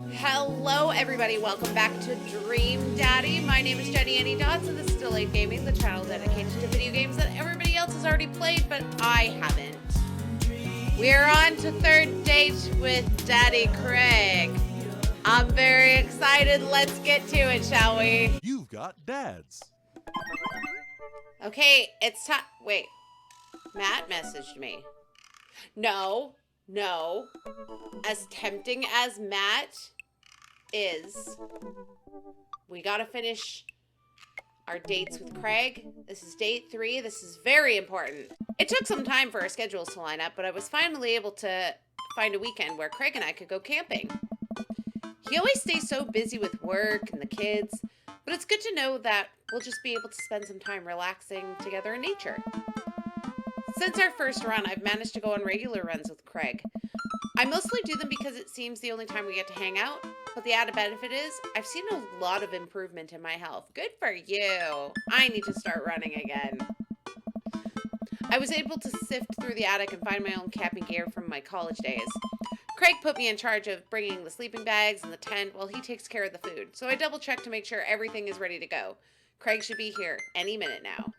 Hello everybody, welcome back to Dream Daddy. My name is Jenny Annie Dotts and this is Delayed Gaming, the channel dedicated to video games that everybody else has already played, but I haven't. We're on to third date with Daddy Craig. I'm very excited. Let's get to it, shall we? You've got dads. Okay, it's time. Wait, Matt messaged me. No. As tempting as Matt is, we gotta finish our dates with Craig. This is date 3. This is very important. It took some time for our schedules to line up, but I was finally able to find a weekend where Craig and I could go camping. He always stays so busy with work and the kids, but it's good to know that we'll just be able to spend some time relaxing together in nature. Since our first run, I've managed to go on regular runs with Craig. I mostly do them because it seems the only time we get to hang out, but the added benefit is I've seen a lot of improvement in my health. Good for you. I need to start running again. I was able to sift through the attic and find my own camping gear from my college days. Craig put me in charge of bringing the sleeping bags and the tent while he takes care of the food, so I double check to make sure everything is ready to go. Craig should be here any minute now.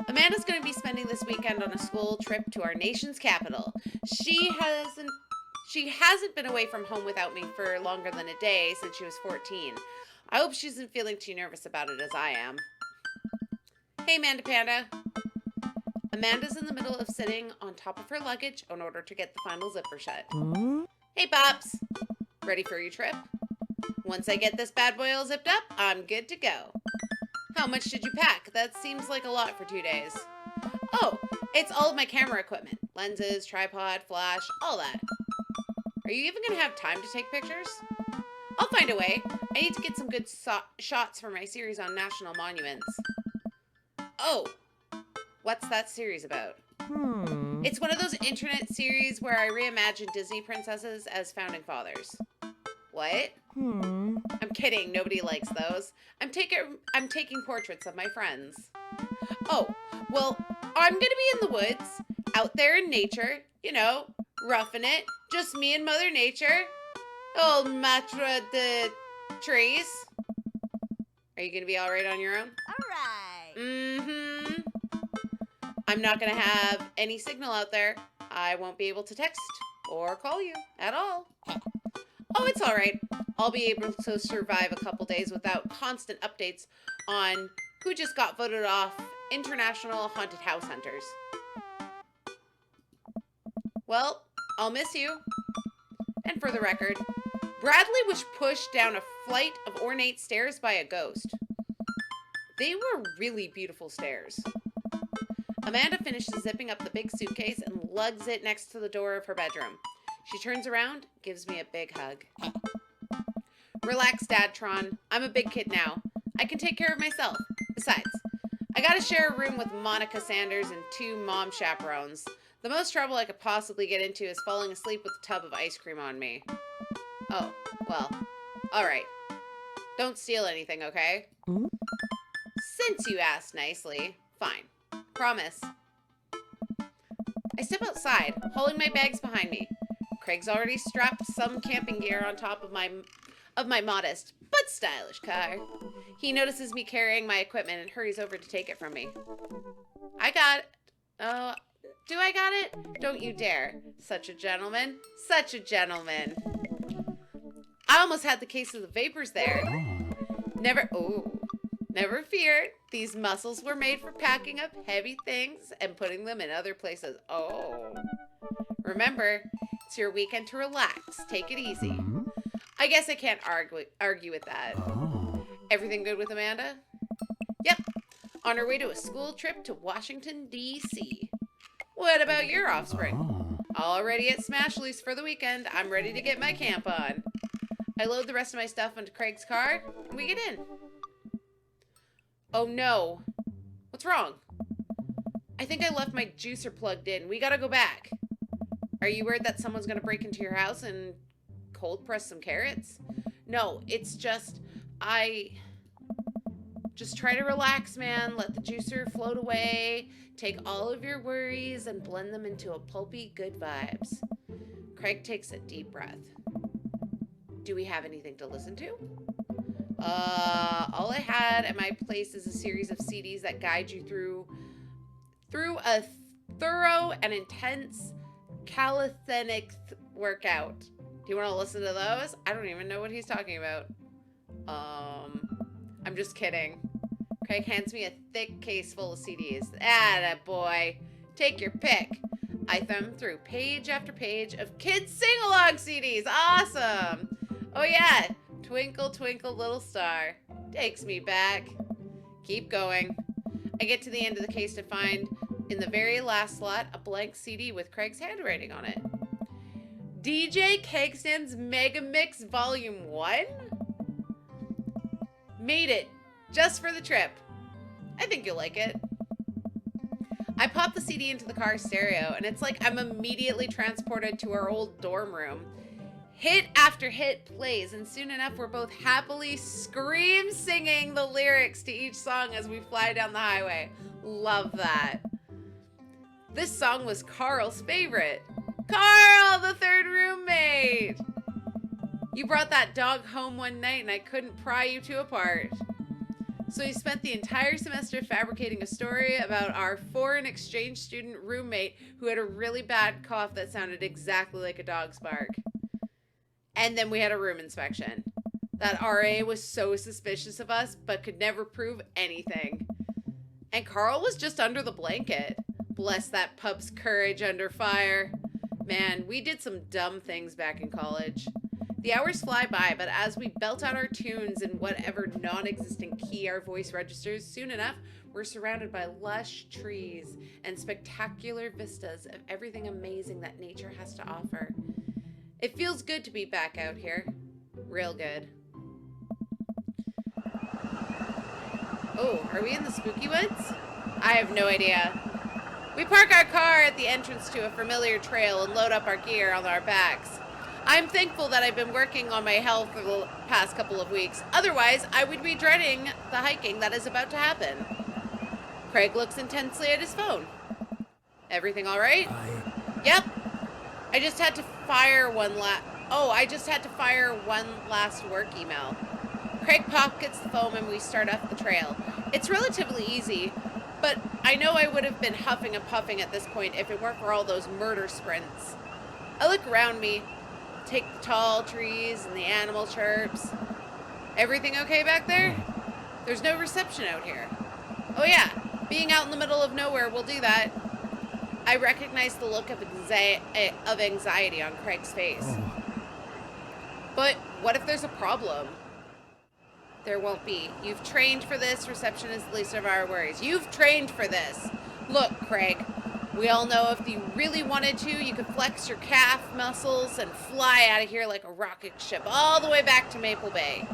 Amanda's going to be spending this weekend on a school trip to our nation's capital. She hasn't been away from home without me for longer than a day since she was 14. I hope she isn't feeling too nervous about it as I am. Hey, Amanda Panda. Amanda's in the middle of sitting on top of her luggage in order to get the final zipper shut. Hey, Pops. Ready for your trip? Once I get this bad boy all zipped up, I'm good to go. How much did you pack? That seems like a lot for 2 days. Oh, it's all of my camera equipment. Lenses, tripod, flash, all that. Are you even going to have time to take pictures? I'll find a way. I need to get some good shots for my series on national monuments. Oh, what's that series about? It's one of those internet series where I reimagine Disney princesses as founding fathers. What? I'm kidding. Nobody likes those. I'm taking portraits of my friends. Oh, well, I'm gonna be in the woods, out there in nature, roughing it. Just me and Mother Nature. Old Matra de trees. Are you gonna be all right on your own? All right. Mm-hmm. I'm not gonna have any signal out there. I won't be able to text or call you at all. Oh, it's all right. I'll be able to survive a couple days without constant updates on who just got voted off International Haunted House Hunters. Well, I'll miss you. And for the record, Bradley was pushed down a flight of ornate stairs by a ghost. They were really beautiful stairs. Amanda finishes zipping up the big suitcase and lugs it next to the door of her bedroom. She turns around, gives me a big hug. Relax, Dadtron. I'm a big kid now. I can take care of myself. Besides, I gotta share a room with Monica Sanders and 2 mom chaperones. The most trouble I could possibly get into is falling asleep with a tub of ice cream on me. Oh, well, alright. Don't steal anything, okay? Since you asked nicely, fine. Promise. I step outside, hauling my bags behind me. Craig's already strapped some camping gear on top of my modest but stylish car. He notices me carrying my equipment and hurries over to take it from me. I got it. Oh, do I got it? Don't you dare. Such a gentleman. Such a gentleman. I almost had the case of the vapors there. Never fear. These muscles were made for packing up heavy things and putting them in other places. Oh. Remember, it's your weekend to relax. Take it easy. I guess I can't argue with that. Everything good with Amanda? Yep. On her way to a school trip to Washington, D.C. What about your offspring? Already at Smash Loose for the weekend. I'm ready to get my camp on. I load the rest of my stuff onto Craig's car, and we get in. Oh no. What's wrong? I think I left my juicer plugged in. We gotta go back. Are you worried that someone's gonna break into your house and cold press some carrots? No, it's just, just try to relax, man. Let the juicer float away. Take all of your worries and blend them into a pulpy good vibes. Craig takes a deep breath. Do we have anything to listen to? All I had at my place is a series of CDs that guide you through a thorough and intense calisthenics workout. Do you want to listen to those? I don't even know what he's talking about. I'm just kidding. Craig hands me a thick case full of CDs. Atta boy. Take your pick. I thumb through page after page of kids sing-along CDs. Awesome. Oh yeah. Twinkle, Twinkle, Little Star. Takes me back. Keep going. I get to the end of the case to find, in the very last slot, a blank CD with Craig's handwriting on it. DJ Kegstan's Mega Mix Volume 1? Made it. Just for the trip. I think you'll like it. I pop the CD into the car stereo, and it's like I'm immediately transported to our old dorm room. Hit after hit plays, and soon enough we're both happily scream singing the lyrics to each song as we fly down the highway. Love that. This song was Carl's favorite. Carl, the third roommate! You brought that dog home one night and I couldn't pry you two apart. So he spent the entire semester fabricating a story about our foreign exchange student roommate who had a really bad cough that sounded exactly like a dog's bark. And then we had a room inspection. That RA was so suspicious of us, but could never prove anything. And Carl was just under the blanket. Bless that pup's courage under fire. Man, we did some dumb things back in college. The hours fly by, but as we belt out our tunes in whatever non-existent key our voice registers, soon enough, we're surrounded by lush trees and spectacular vistas of everything amazing that nature has to offer. It feels good to be back out here. Real good. Oh, are we in the spooky woods? I have no idea. We park our car at the entrance to a familiar trail and load up our gear on our backs. I'm thankful that I've been working on my health for the past couple of weeks. Otherwise, I would be dreading the hiking that is about to happen. Craig looks intensely at his phone. Everything all right? Yep. I just had to fire one last work email. Craig pockets the phone and we start up the trail. It's relatively easy, but I know I would have been huffing and puffing at this point if it weren't for all those murder sprints. I look around me, take the tall trees and the animal chirps. Everything okay back there? There's no reception out here. Oh yeah, being out in the middle of nowhere will do that. I recognize the look of anxiety on Craig's face. But what if there's a problem? There won't be. You've trained for this. Reception is the least of our worries. You've trained for this. Look, Craig, we all know if you really wanted to, you could flex your calf muscles and fly out of here like a rocket ship all the way back to Maple Bay.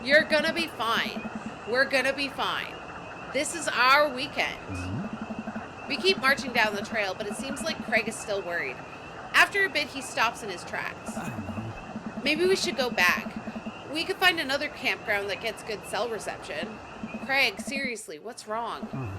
You're gonna be fine. We're gonna be fine. This is our weekend. We keep marching down the trail, but it seems like Craig is still worried. After a bit, he stops in his tracks. Maybe we should go back. We could find another campground that gets good cell reception. Craig, seriously, what's wrong?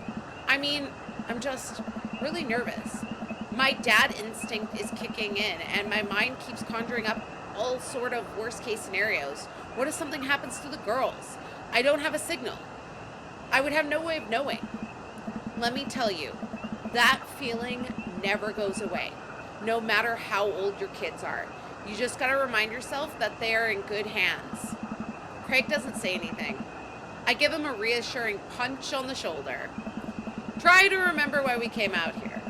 I mean, I'm just really nervous. My dad instinct is kicking in, and my mind keeps conjuring up all sort of worst-case scenarios. What if something happens to the girls? I don't have a signal. I would have no way of knowing. Let me tell you, that feeling never goes away, no matter how old your kids are. You just gotta remind yourself that they are in good hands. Craig doesn't say anything. I give him a reassuring punch on the shoulder. Try to remember why we came out here.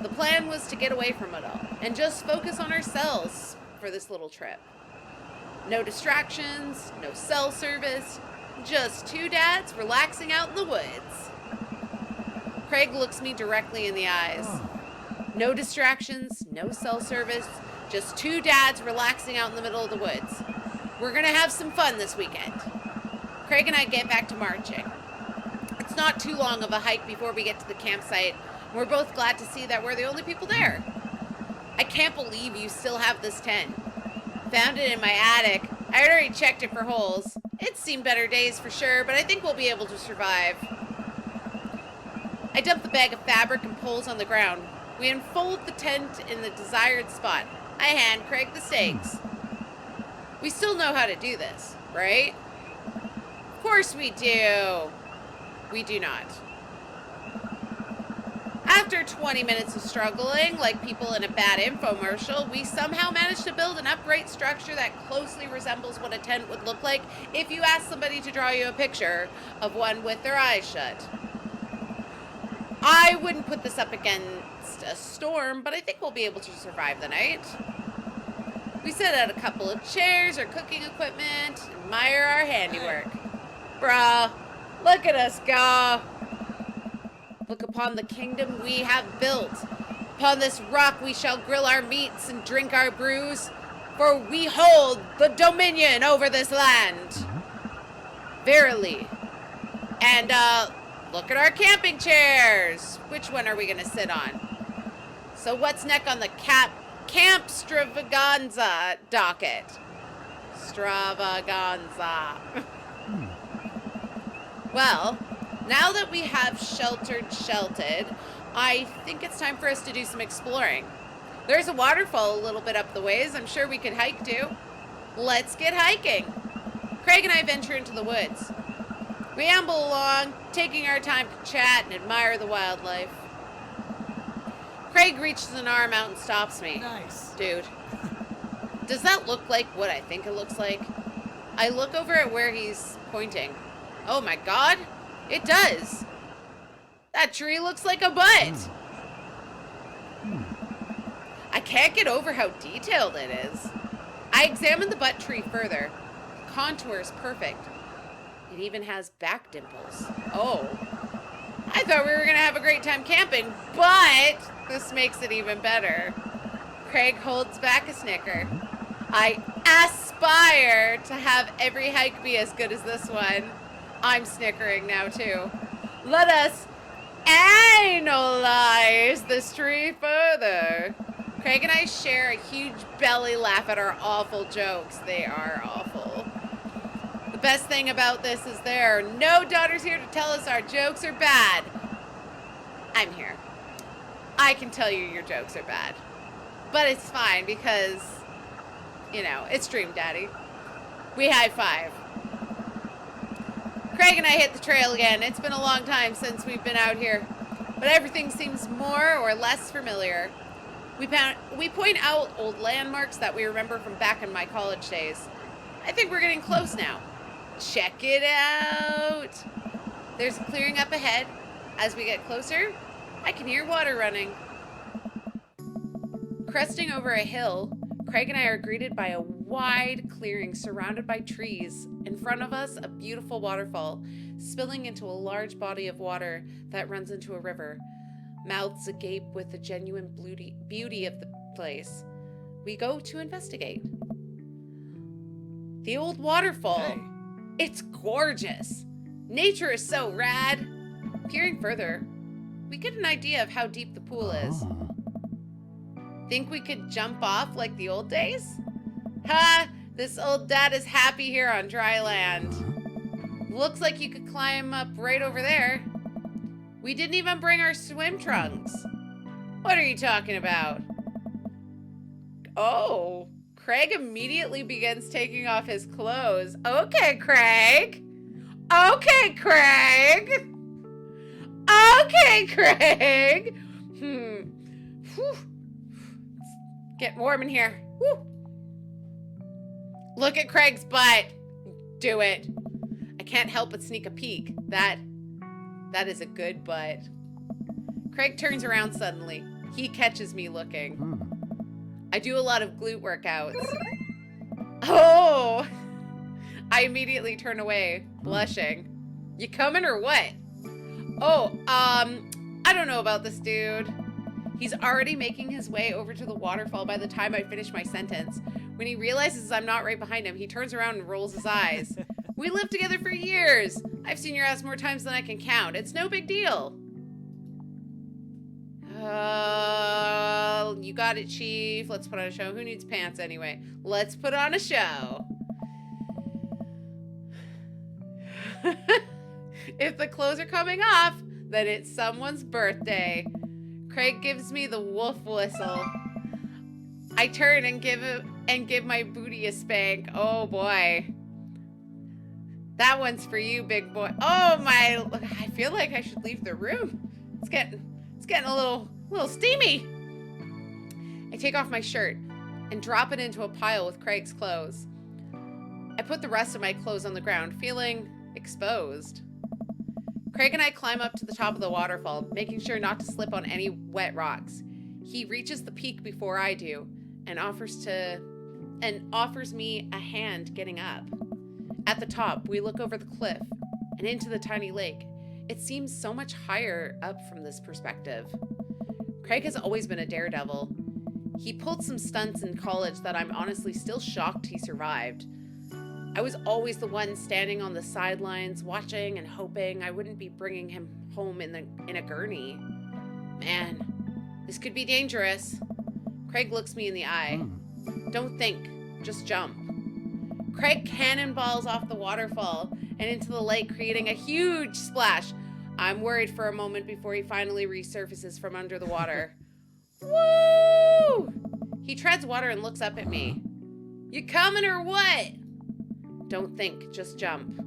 The plan was to get away from it all and just focus on ourselves for this little trip. No distractions, no cell service, just two dads relaxing out in the woods. Craig looks me directly in the eyes. No distractions, no cell service, just two dads relaxing out in the middle of the woods. We're gonna have some fun this weekend. Craig and I get back to marching. It's not too long of a hike before we get to the campsite. We're both glad to see that we're the only people there. I can't believe you still have this tent. Found it in my attic. I had already checked it for holes. It's seen better days for sure, but I think we'll be able to survive. I dump the bag of fabric and poles on the ground. We unfold the tent in the desired spot. I hand Craig the stakes. We still know how to do this, right? Of course we do. We do not. After 20 minutes of struggling, like people in a bad infomercial, we somehow managed to build an upright structure that closely resembles what a tent would look like if you asked somebody to draw you a picture of one with their eyes shut. I wouldn't put this up against a storm, but I think we'll be able to survive the night. We set out a couple of chairs, our cooking equipment, admire our handiwork. Bruh, look at us go. Look upon the kingdom we have built. Upon this rock we shall grill our meats and drink our brews, for we hold the dominion over this land. Verily. And, look at our camping chairs. Which one are we going to sit on? So what's next on the camp stravaganza docket? Stravaganza. Well, now that we have sheltered, I think it's time for us to do some exploring. There's a waterfall a little bit up the ways. I'm sure we could hike to. Let's get hiking. Craig and I venture into the woods. We amble along, taking our time to chat and admire the wildlife. Craig reaches an arm out and stops me. Nice. Dude, does that look like what I think it looks like? I look over at where he's pointing. Oh my god, it does. That tree looks like a butt. I can't get over how detailed it is. I examine the butt tree further. The contour is perfect. It even has back dimples. Oh. I thought we were going to have a great time camping, but this makes it even better. Craig holds back a snicker. I aspire to have every hike be as good as this one. I'm snickering now, too. Let us analyze this tree further. Craig and I share a huge belly laugh at our awful jokes. They are awful. The best thing about this is there are no daughters here to tell us our jokes are bad. I'm here. I can tell you your jokes are bad. But it's fine because, you know, it's Dream Daddy. We high five. Craig and I hit the trail again. It's been a long time since we've been out here, but everything seems more or less familiar. We point out old landmarks that we remember from back in my college days. I think we're getting close now. Check it out. There's a clearing up ahead. As we get closer, I can hear water running. Cresting over a hill, Craig and I are greeted by a wide clearing surrounded by trees. In front of us, a beautiful waterfall, spilling into a large body of water that runs into a river. Mouths agape with the genuine beauty of the place. We go to investigate. The old waterfall. Hey. It's gorgeous. Nature is so rad. Peering further, we get an idea of how deep the pool is. Think we could jump off like the old days? Ha! This old dad is happy here on dry land. Looks like you could climb up right over there. We didn't even bring our swim trunks. What are you talking about? Oh, Craig immediately begins taking off his clothes. Okay, Craig. Okay, Craig. Okay, Craig. Whew. Get warm in here. Whew. Look at Craig's butt. Do it. I can't help but sneak a peek. That is a good butt. Craig turns around suddenly. He catches me looking. I do a lot of glute workouts. Oh! I immediately turn away, blushing. You coming or what? Oh, I don't know about this dude. He's already making his way over to the waterfall by the time I finish my sentence. When he realizes I'm not right behind him, he turns around and rolls his eyes. We lived together for years. I've seen your ass more times than I can count. It's no big deal. You got it, Chief. Let's put on a show. Who needs pants anyway? Let's put on a show. If the clothes are coming off, then it's someone's birthday. Craig gives me the wolf whistle. I turn and give and give my booty a spank. Oh boy. That one's for you, big boy. Oh my, I feel like I should leave the room. It's getting a little steamy. I take off my shirt and drop it into a pile with Craig's clothes. I put the rest of my clothes on the ground, feeling exposed. Craig and I climb up to the top of the waterfall, making sure not to slip on any wet rocks. He reaches the peak before I do and offers me a hand getting up. At the top, we look over the cliff and into the tiny lake. It seems so much higher up from this perspective. Craig has always been a daredevil. He pulled some stunts in college that I'm honestly still shocked he survived. I was always the one standing on the sidelines, watching and hoping I wouldn't be bringing him home in a gurney. Man, this could be dangerous. Craig looks me in the eye. Don't think, just jump. Craig cannonballs off the waterfall and into the lake, creating a huge splash. I'm worried for a moment before he finally resurfaces from under the water. Woo! He treads water and looks up at me. You coming or what? Don't think, just jump.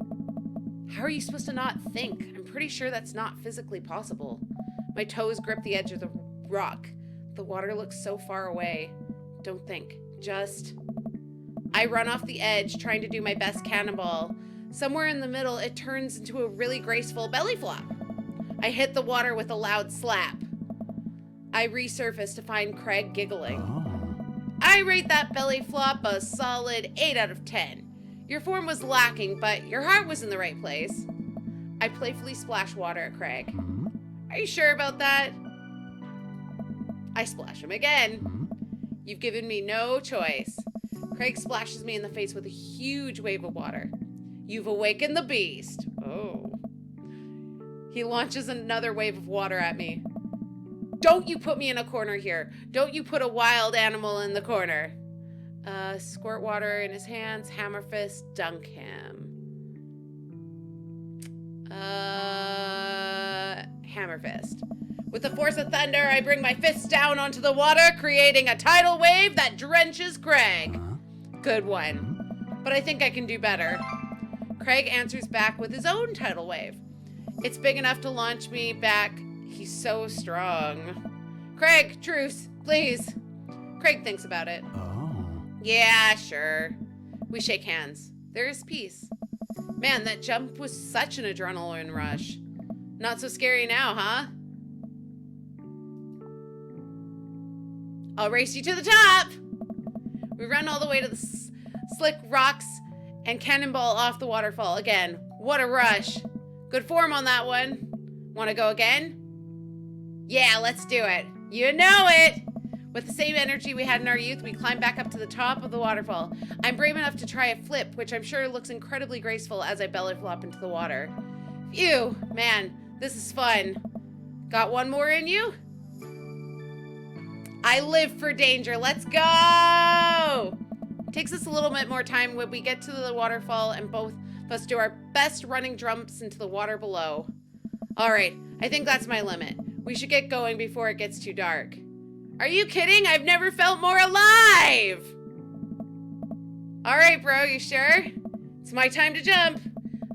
How are you supposed to not think? I'm pretty sure that's not physically possible. My toes grip the edge of the rock. The water looks so far away. Don't think, just... I run off the edge, trying to do my best cannonball. Somewhere in the middle, it turns into a really graceful belly flop. I hit the water with a loud slap. I resurface to find Craig giggling. I rate that belly flop a solid 8 out of 10. Your form was lacking, but your heart was in the right place. I playfully splash water at Craig. Are you sure about that? I splash him again. You've given me no choice. Craig splashes me in the face with a huge wave of water. You've awakened the beast. Oh. He launches another wave of water at me. Don't you put me in a corner here. Don't you put a wild animal in the corner. Squirt water in his hands, hammer fist, dunk him. Hammer fist. With the force of thunder, I bring my fists down onto the water, creating a tidal wave that drenches Craig. Good one. But I think I can do better. Craig answers back with his own tidal wave. It's big enough to launch me back. He's so strong. Craig, truce, please. Craig thinks about it. Yeah, sure. We shake hands. There is peace. Man, that jump was such an adrenaline rush. Not so scary now, huh? I'll race you to the top. We run all the way to the slick rocks and cannonball off the waterfall again. What a rush. Good form on that one. Want to go again? Yeah, let's do it. You know it. With the same energy we had in our youth, we climb back up to the top of the waterfall. I'm brave enough to try a flip, which I'm sure looks incredibly graceful as I belly flop into the water. Phew, man, this is fun. Got one more in you? I live for danger. Let's go! It takes us a little bit more time when we get to the waterfall and both of us do our best running jumps into the water below. All right, I think that's my limit. We should get going before it gets too dark. Are you kidding? I've never felt more alive! All right, bro, you sure? It's my time to jump.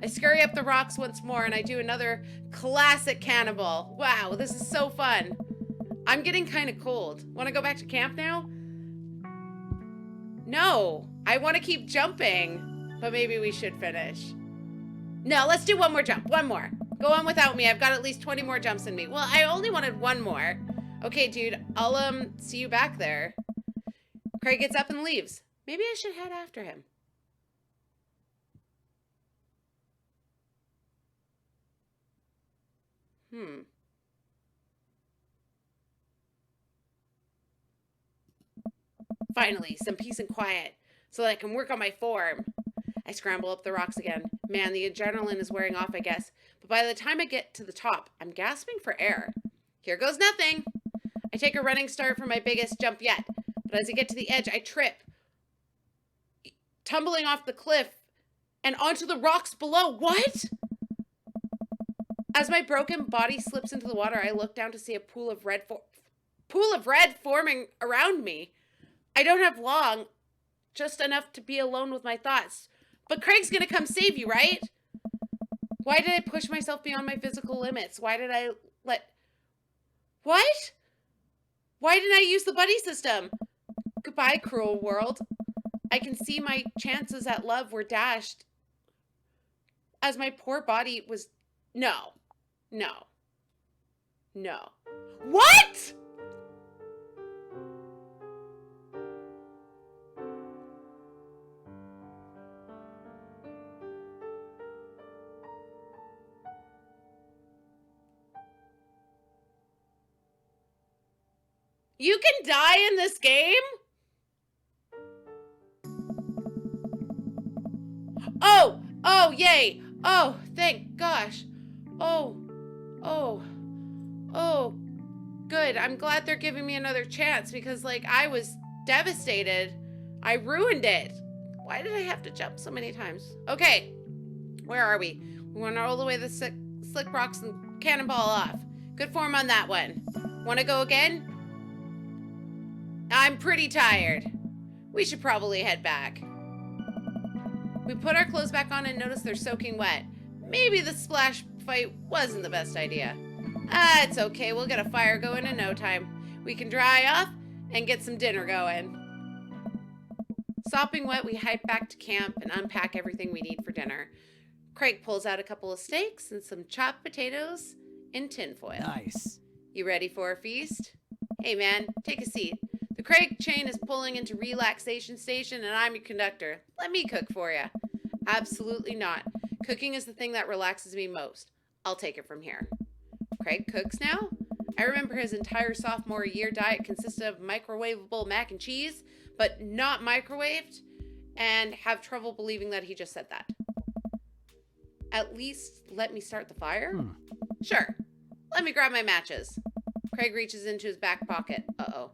I scurry up the rocks once more and I do another classic cannonball. Wow, this is so fun. I'm getting kind of cold. Want to go back to camp now? No, I want to keep jumping, but maybe we should finish. No, let's do one more jump. One more. Go on without me. I've got at least 20 more jumps in me. Well, I only wanted one more. Okay, dude, I'll see you back there. Craig gets up and leaves. Maybe I should head after him. Finally, some peace and quiet so that I can work on my form. I scramble up the rocks again. Man, the adrenaline is wearing off, I guess. But by the time I get to the top, I'm gasping for air. Here goes nothing. I take a running start for my biggest jump yet. But as I get to the edge, I trip, tumbling off the cliff and onto the rocks below. What? As my broken body slips into the water, I look down to see a pool of red forming around me. I don't have long. just enough to be alone with my thoughts. But Craig's gonna come save you, right? Why did I push myself beyond my physical limits? Why did I let... What? Why didn't I use the buddy system? Goodbye, cruel world. I can see my chances at love were dashed as my poor body was... No. No. No. What?! You can die in this game? Oh! Oh, yay! Oh, thank gosh. Oh. Good. I'm glad they're giving me another chance because, like, I was devastated. I ruined it. Why did I have to jump so many times? Okay. Where are we? We went all the way to the slick rocks and cannonball off. Good form on that one. Want to go again? I'm pretty tired. We should probably head back. We put our clothes back on and notice they're soaking wet. Maybe the splash fight wasn't the best idea. It's okay. We'll get a fire going in no time. We can dry off and get some dinner going. Sopping wet, we hike back to camp and unpack everything we need for dinner. Craig pulls out a couple of steaks and some chopped potatoes in tinfoil. Nice. You ready for a feast? Hey man, take a seat. The Craig train is pulling into relaxation station and I'm your conductor. Let me cook for you. Absolutely not. Cooking is the thing that relaxes me most. I'll take it from here. Craig cooks now? I remember his entire sophomore year diet consisted of microwavable mac and cheese, but not microwaved, and have trouble believing that he just said that. At least let me start the fire? Sure. Let me grab my matches. Craig reaches into his back pocket. Uh-oh.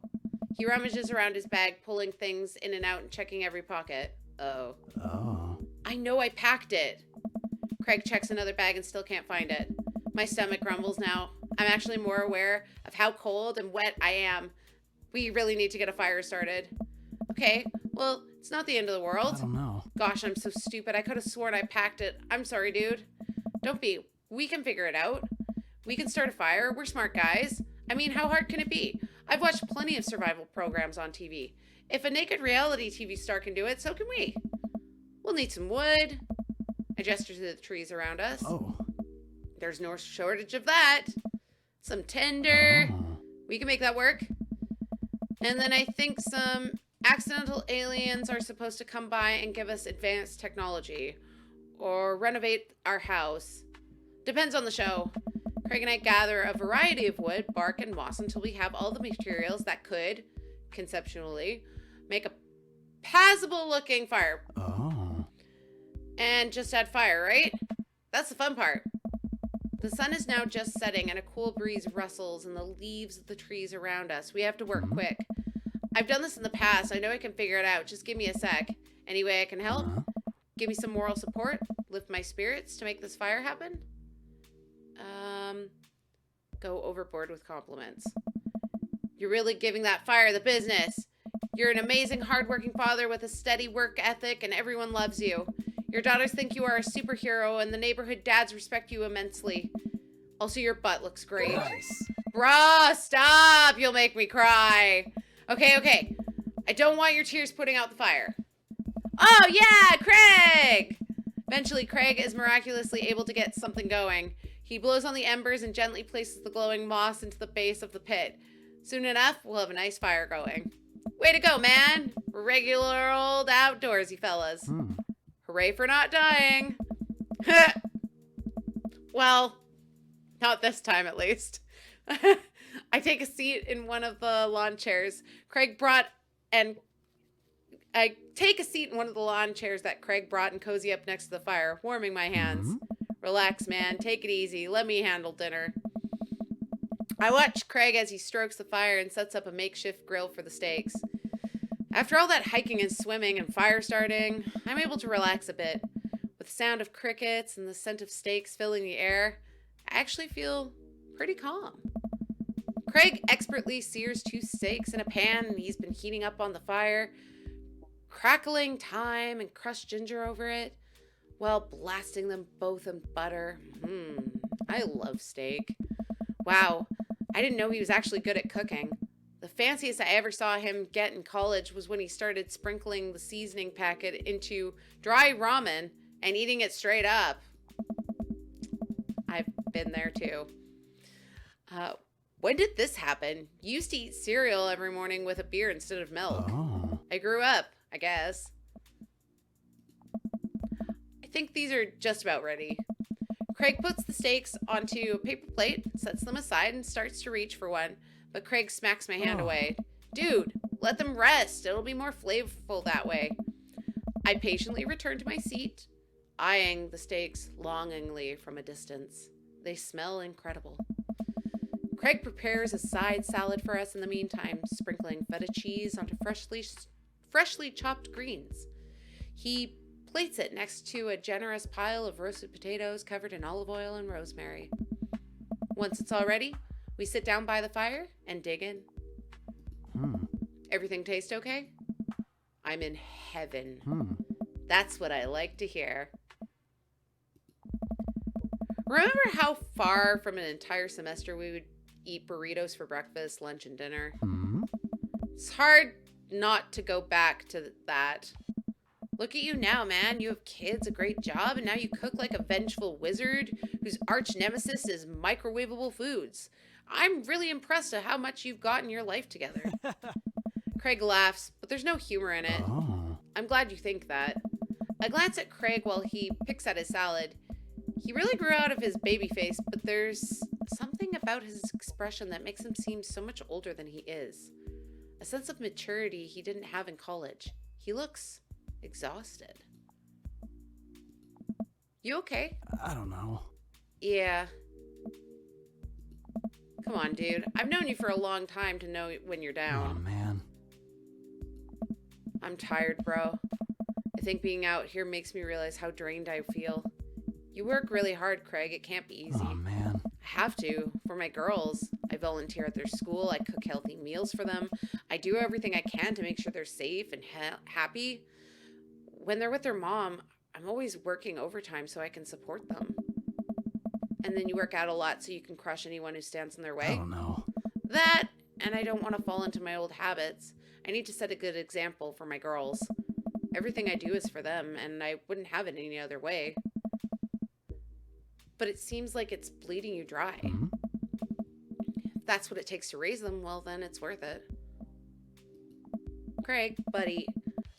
He rummages around his bag, pulling things in and out and checking every pocket. Uh-oh. Oh. I know I packed it. Craig checks another bag and still can't find it. My stomach grumbles now. I'm actually more aware of how cold and wet I am. We really need to get a fire started. Okay, well, it's not the end of the world. I don't know. Gosh, I'm so stupid. I could have sworn I packed it. I'm sorry, dude. Don't be. We can figure it out. We can start a fire. We're smart guys. I mean, how hard can it be? I've watched plenty of survival programs on TV. If a naked reality TV star can do it, so can we. We'll need some wood. I gesture to the trees around us. Oh. There's no shortage of that. Some tinder. Oh. We can make that work. And then I think some accidental aliens are supposed to come by and give us advanced technology. Or renovate our house. Depends on the show. Craig and I gather a variety of wood, bark, and moss until we have all the materials that could, conceptually, make a passable-looking fire. Oh. And just add fire, right? That's the fun part. The sun is now just setting and a cool breeze rustles in the leaves of the trees around us. We have to work quick. I've done this in the past. I know I can figure it out. Just give me a sec. Any way I can help? Give me some moral support? Lift my spirits to make this fire happen? Go overboard with compliments. You're really giving that fire the business. You're an amazing, hardworking father with a steady work ethic and everyone loves you. Your daughters think you are a superhero and the neighborhood dads respect you immensely. Also, your butt looks great. Nice. Bruh, stop! You'll make me cry. Okay. I don't want your tears putting out the fire. Oh, yeah, Craig! Eventually, Craig is miraculously able to get something going. He blows on the embers and gently places the glowing moss into the base of the pit. Soon enough, we'll have a nice fire going. Way to go, man! Regular old outdoorsy fellas. Hooray for not dying. Well, not this time at least. I take a seat in one of the lawn chairs I take a seat in one of the lawn chairs that Craig brought and cozy up next to the fire, warming my hands. Relax, man. Take it easy. Let me handle dinner. I watch Craig as he strokes the fire and sets up a makeshift grill for the steaks. After all that hiking and swimming and fire starting, I'm able to relax a bit. With the sound of crickets and the scent of steaks filling the air, I actually feel pretty calm. Craig expertly sears 2 steaks in a pan and he's been heating up on the fire. crackling thyme and crushed ginger over it, while blasting them both in butter. I love steak. Wow, I didn't know he was actually good at cooking. The fanciest I ever saw him get in college was when he started sprinkling the seasoning packet into dry ramen and eating it straight up. I've been there too. When did this happen? You used to eat cereal every morning with a beer instead of milk. Oh. I grew up, I guess. I think these are just about ready. Craig puts the steaks onto a paper plate, sets them aside, and starts to reach for one. But Craig smacks my hand away. Dude, let them rest. It'll be more flavorful that way. I patiently return to my seat, eyeing the steaks longingly from a distance. They smell incredible. Craig prepares a side salad for us in the meantime, sprinkling feta cheese onto freshly chopped greens. He plates it next to a generous pile of roasted potatoes covered in olive oil and rosemary. Once it's all ready, we sit down by the fire and dig in. Everything taste okay? I'm in heaven. That's what I like to hear. Remember how far from an entire semester we would eat burritos for breakfast, lunch, and dinner? It's hard not to go back to that. Look at you now, man. You have kids, a great job, and now you cook like a vengeful wizard whose arch nemesis is microwavable foods. I'm really impressed at how much you've gotten your life together. Craig laughs, but there's no humor in it. I'm glad you think that. I glance at Craig while he picks at his salad. He really grew out of his baby face, but there's something about his expression that makes him seem so much older than he is. A sense of maturity he didn't have in college. He looks exhausted. You okay? I don't know. Yeah. Come on, dude. I've known you for a long time to know when you're down. Oh, man. I'm tired, bro. I think being out here makes me realize how drained I feel. You work really hard, Craig. It can't be easy. Oh, man. I have to. For my girls. I volunteer at their school. I cook healthy meals for them. I do everything I can to make sure they're safe and happy. When they're with their mom, I'm always working overtime so I can support them. And then you work out a lot so you can crush anyone who stands in their way. Oh, no. That, and I don't want to fall into my old habits. I need to set a good example for my girls. Everything I do is for them, and I wouldn't have it any other way. But it seems like it's bleeding you dry. If that's what it takes to raise them, well, then it's worth it. Craig, buddy,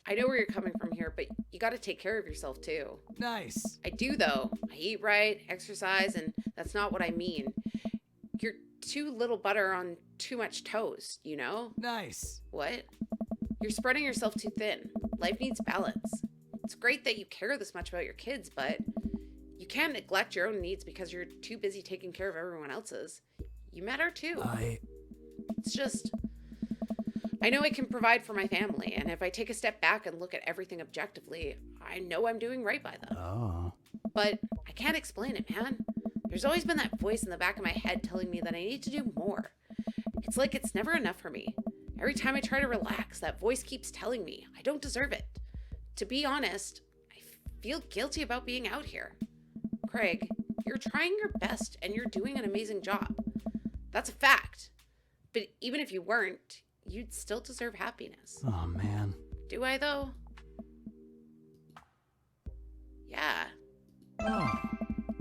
I know where you're coming from here, but you got to take care of yourself, too. Nice. I do, though. I eat right, exercise, and that's not what I mean. You're too little butter on too much toast, you know? Nice. What? You're spreading yourself too thin. Life needs balance. It's great that you care this much about your kids, but you can't neglect your own needs because you're too busy taking care of everyone else's. You matter, too. It's just, I know I can provide for my family, and if I take a step back and look at everything objectively, I know I'm doing right by them. Oh. But I can't explain it, man. There's always been that voice in the back of my head telling me that I need to do more. It's like it's never enough for me. Every time I try to relax, that voice keeps telling me I don't deserve it. To be honest, I feel guilty about being out here. Craig, you're trying your best and you're doing an amazing job. That's a fact. But even if you weren't, you'd still deserve happiness. Oh, man. Do I, though? Yeah. Oh.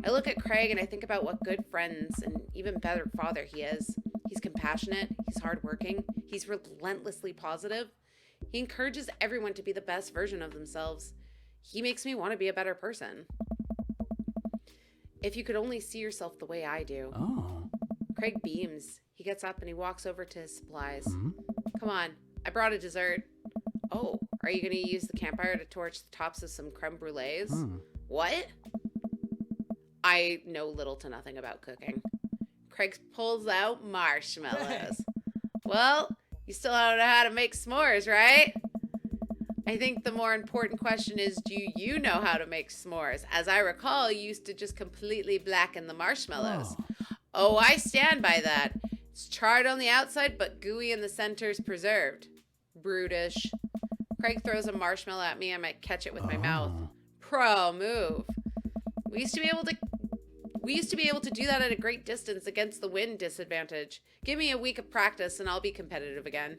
I look at Craig and I think about what good friends and even better father he is. He's compassionate, he's hardworking, he's relentlessly positive. He encourages everyone to be the best version of themselves. He makes me want to be a better person. If you could only see yourself the way I do. Oh. Craig beams. He gets up and he walks over to his supplies. Come on, I brought a dessert. Oh, are you going to use the campfire to torch the tops of some creme brulees? What? I know little to nothing about cooking. Craig pulls out marshmallows. Well, you still don't know how to make s'mores, right? I think the more important question is, do you know how to make s'mores? As I recall, you used to just completely blacken the marshmallows. Oh, I stand by that. It's charred on the outside, but gooey in the center's preserved. Brutish. Craig throws a marshmallow at me. I might catch it with my mouth. Oh. Pro move. We used to be able to do that at a great distance against the wind disadvantage. Give me a week of practice and I'll be competitive again.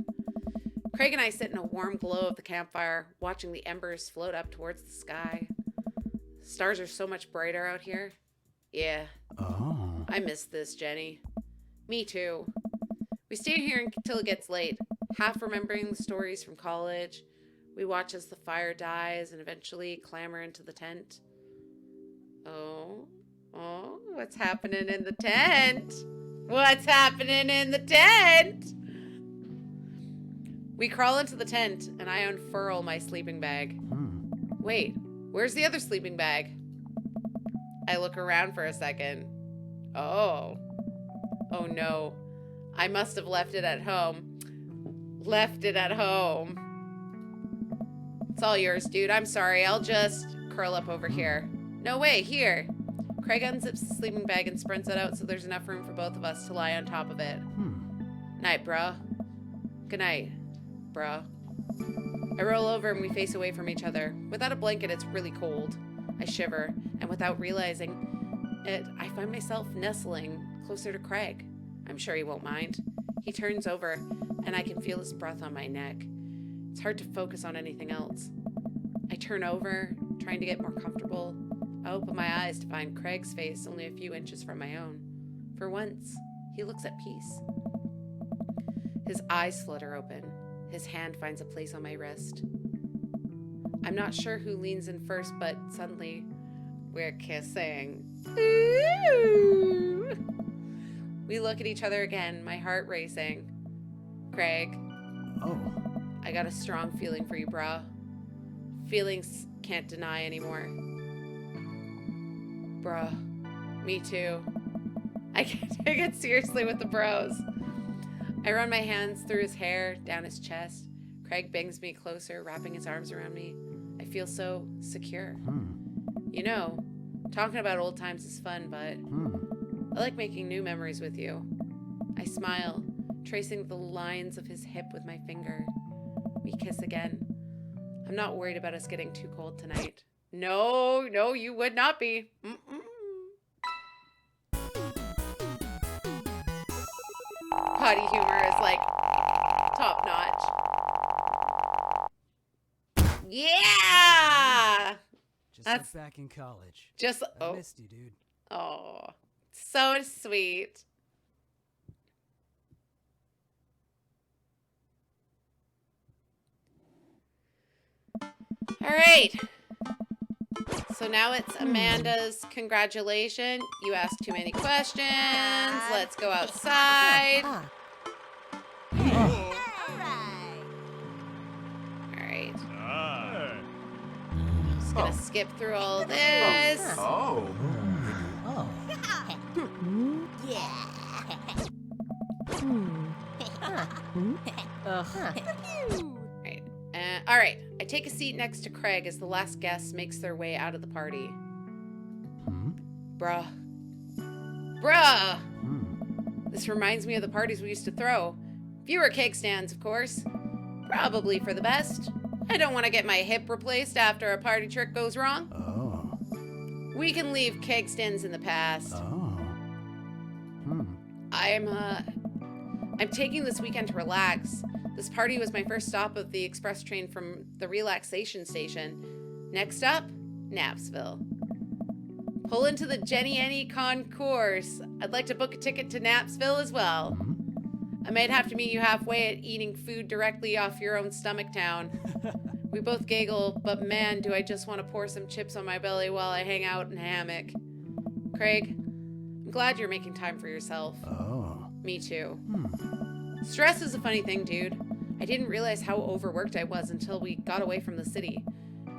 Craig and I sit in a warm glow of the campfire, watching the embers float up towards the sky. Stars are so much brighter out here. Yeah. Oh. I miss this, Jenny. Me too. We stay here until it gets late, half remembering the stories from college. We watch as the fire dies and eventually clamber into the tent. Oh, what's happening in the tent? What's happening in the tent? We crawl into the tent and I unfurl my sleeping bag. Wait, where's the other sleeping bag? I look around for a second. Oh no. I must have left it at home. It's all yours, dude. I'm sorry. I'll just curl up over here. No way, here. Craig unzips the sleeping bag and sprints it out so there's enough room for both of us to lie on top of it. Night, bro. Good night, bro. I roll over and we face away from each other. Without a blanket, it's really cold. I shiver, and without realizing it, I find myself nestling closer to Craig. I'm sure he won't mind. He turns over, and I can feel his breath on my neck. It's hard to focus on anything else. I turn over, trying to get more comfortable. I open my eyes to find Craig's face only a few inches from my own. For once, he looks at peace. His eyes flutter open. His hand finds a place on my wrist. I'm not sure who leans in first, but suddenly, we're kissing. Ooh. We look at each other again, my heart racing. Craig. Oh. I got a strong feeling for you, brah. Feelings can't deny anymore. Bruh. Me too. I can't take it seriously with the bros. I run my hands through his hair, down his chest. Craig bangs me closer, wrapping his arms around me. I feel so secure. You know, talking about old times is fun, but I like making new memories with you. I smile, tracing the lines of his hip with my finger. We kiss again. I'm not worried about us getting too cold tonight. No, you would not be. Potty humor is like top notch. Yeah! Just like back in college. I missed you, dude. Oh, so sweet. All right. So now it's Amanda's congratulation. You asked too many questions. Let's go outside. All right. Just gonna skip through all this. All right. I take a seat next to Craig as the last guest makes their way out of the party. Bruh. This reminds me of the parties we used to throw. Fewer cake stands, of course. Probably for the best. I don't want to get my hip replaced after a party trick goes wrong. We can leave cake stands in the past. I'm taking this weekend to relax. This party was my first stop of the express train from the relaxation station. Next up, Knapsville. Pull into the Jenny Annie concourse. I'd like to book a ticket to Knapsville as well. I might have to meet you halfway at eating food directly off your own stomach town. We both giggle, but man, do I just want to pour some chips on my belly while I hang out in a hammock. Craig, I'm glad you're making time for yourself. Me too. Stress is a funny thing, dude. I didn't realize how overworked I was until we got away from the city.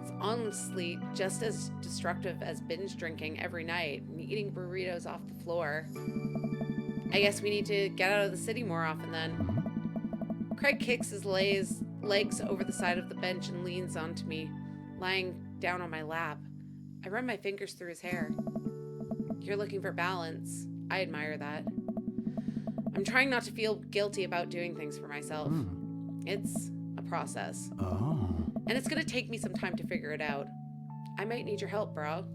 It's honestly just as destructive as binge drinking every night and eating burritos off the floor. I guess we need to get out of the city more often then. Craig kicks his legs over the side of the bench and leans onto me, lying down on my lap. I run my fingers through his hair. You're looking for balance. I admire that. I'm trying not to feel guilty about doing things for myself. It's a process. And it's gonna take me some time to figure it out. I might need your help, bro.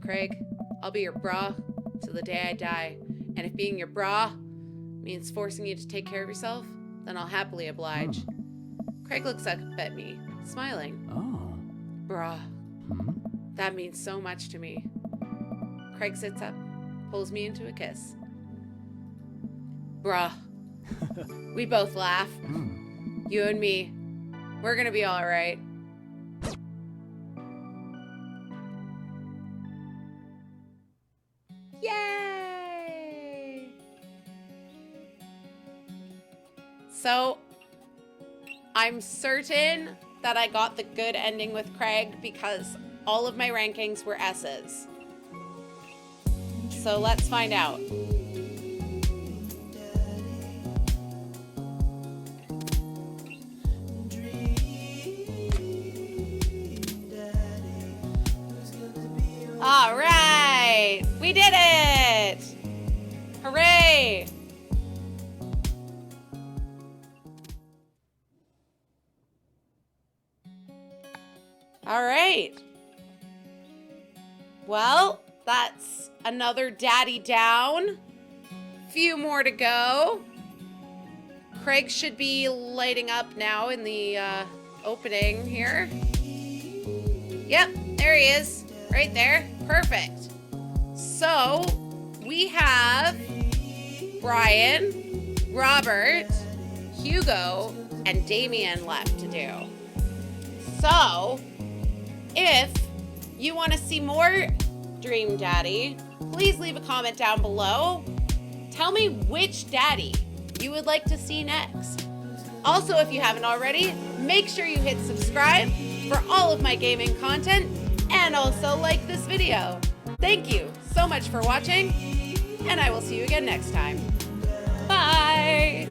Craig, I'll be your bra till the day I die. And if being your bra means forcing you to take care of yourself, then I'll happily oblige. Craig looks up at me, smiling. Oh. Bruh, that means so much to me. Craig sits up, pulls me into a kiss. Bruh. We both laugh. You and me, we're gonna be all right. Yay! So, I'm certain that I got the good ending with Craig because all of my rankings were S's. So let's find out. All right, we did it! Hooray! All right. Well, that's another daddy down. Few more to go. Craig should be lighting up now in the opening here. Yep, there he is. Right there. Perfect. So, we have Brian, Robert, Hugo, and Damien left to do. So, if you want to see more Dream Daddy, please leave a comment down below. Tell me which daddy you would like to see next. Also, if you haven't already, make sure you hit subscribe for all of my gaming content and also like this video. Thank you so much for watching, and I will see you again next time. Bye!